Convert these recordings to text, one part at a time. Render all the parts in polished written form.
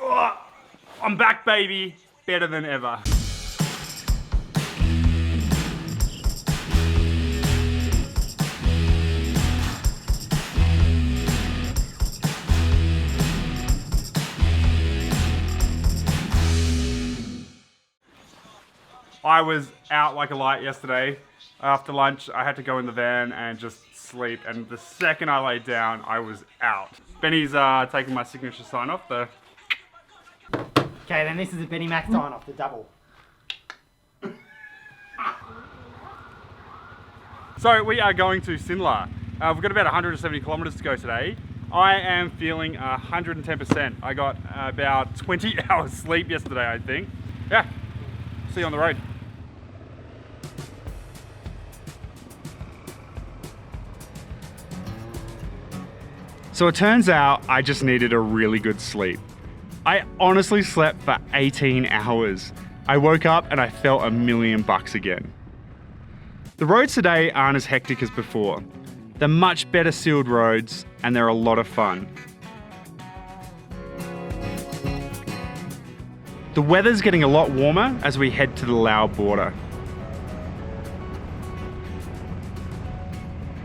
Oh, I'm back, baby. Better than ever. I was out like a light yesterday. After lunch, I had to go in the van and just sleep. And the second I laid down, I was out. Benny's taking my signature sign off there. Okay, then this is a Benny Mac sign off, the double. So we are going to Sinla. We've got about 170 kilometers to go today. I am feeling 110%. I got about 20 hours sleep yesterday, I think. Yeah, see you on the road. So it turns out I just needed a really good sleep. I honestly slept for 18 hours. I woke up and I felt $1,000,000 again. The roads today aren't as hectic as before. They're much better sealed roads and they're a lot of fun. The weather's getting a lot warmer as we head to the Laos border.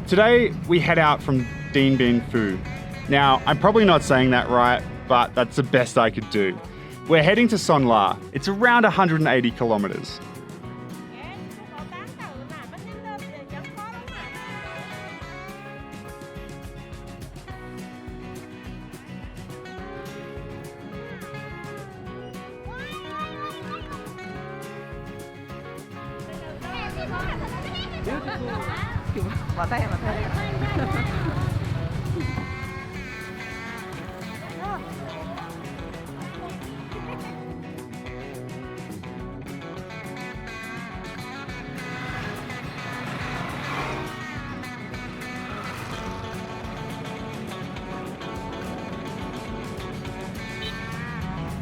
Today we head out from Dien. Now, I'm probably not saying that right, but that's the best I could do. We're heading to Son La. It's around 180 kilometers.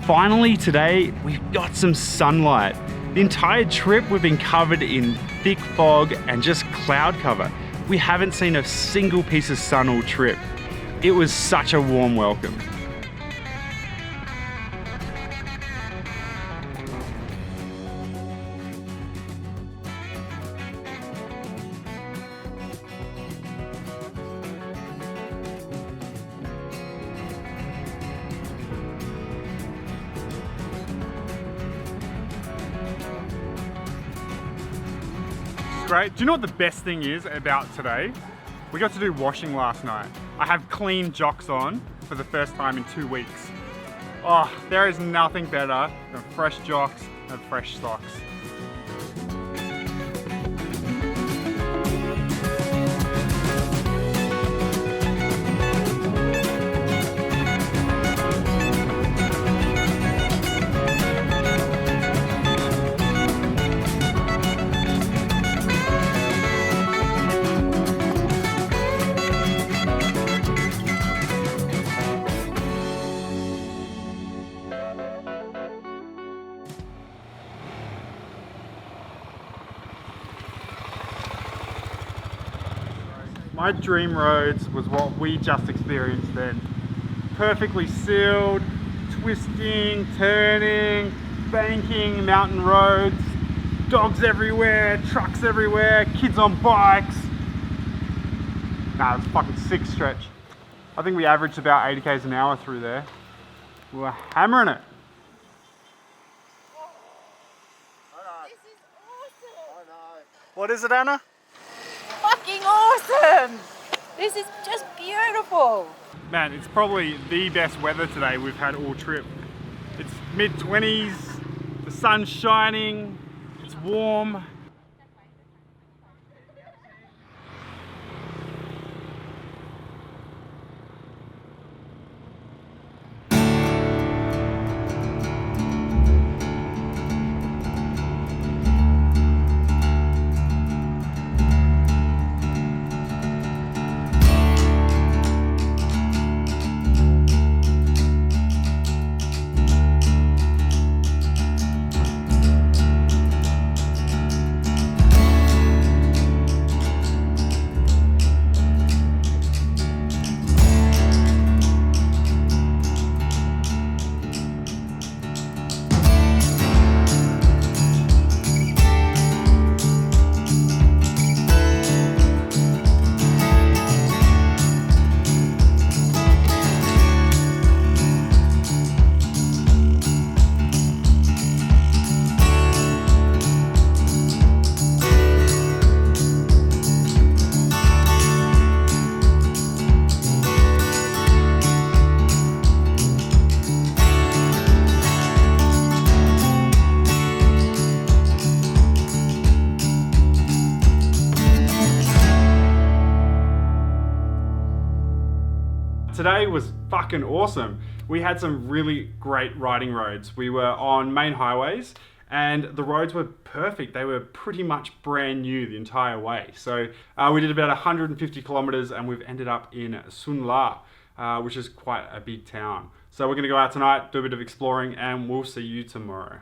Finally today, we've got some sunlight. The entire trip we've been covered in thick fog and just cloud cover. We haven't seen a single piece of sun all trip. It was such a warm welcome. Great. Do you know what the best thing is about today? We got to do washing last night. I have clean jocks on for the first time in 2 weeks. Oh, there is nothing better than fresh jocks and fresh socks. My dream roads was what we just experienced then. Perfectly sealed, twisting, turning, banking, mountain roads, dogs everywhere, trucks everywhere, kids on bikes. Nah, it's a fucking sick stretch. I think we averaged about 80 k's an hour through there. We were hammering it. This is awesome. What is it, Anna? Fucking awesome. This is just beautiful. Man, it's probably the best weather today we've had all trip. It's mid-20s, the sun's shining, it's warm. today was fucking awesome. We had some really great riding roads. We were on main highways and the roads were perfect. They were pretty much brand new the entire way. So we did about 150 kilometers and we've ended up in Sun La, which is quite a big town. So we're gonna go out tonight, do a bit of exploring, and we'll see you tomorrow.